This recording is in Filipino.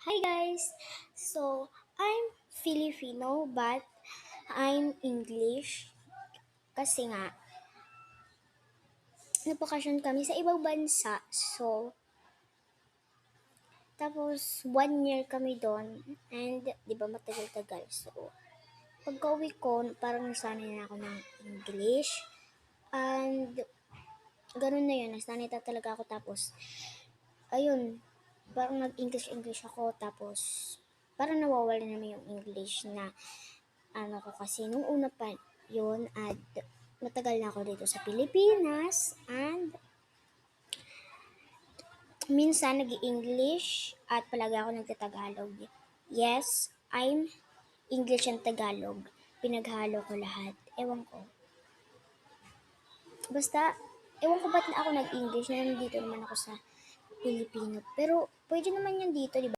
Hi guys! So, I'm Filipino but I'm English kasi nga nagpakasyon kami sa ibang bansa. So, tapos 1 year kami doon and di ba matagal-tagal. So, pagka-uwi ko, parang nasanay na ako ng English and ganun na yun, nasanay na talaga ako tapos ayun, parang nag-English ako tapos parang nawawala naman yung English na ano ko kasi nung una pa yun at matagal na ako dito sa Pilipinas and minsan nag english at palagi ako nagtatagalog. Yes, I'm English and Tagalog. Pinaghalo ko lahat. Ewan ko. Basta, ewan ko ba't na ako nag-English na nandito naman ako sa Pilipino. Pero, pwede naman yan dito, di ba?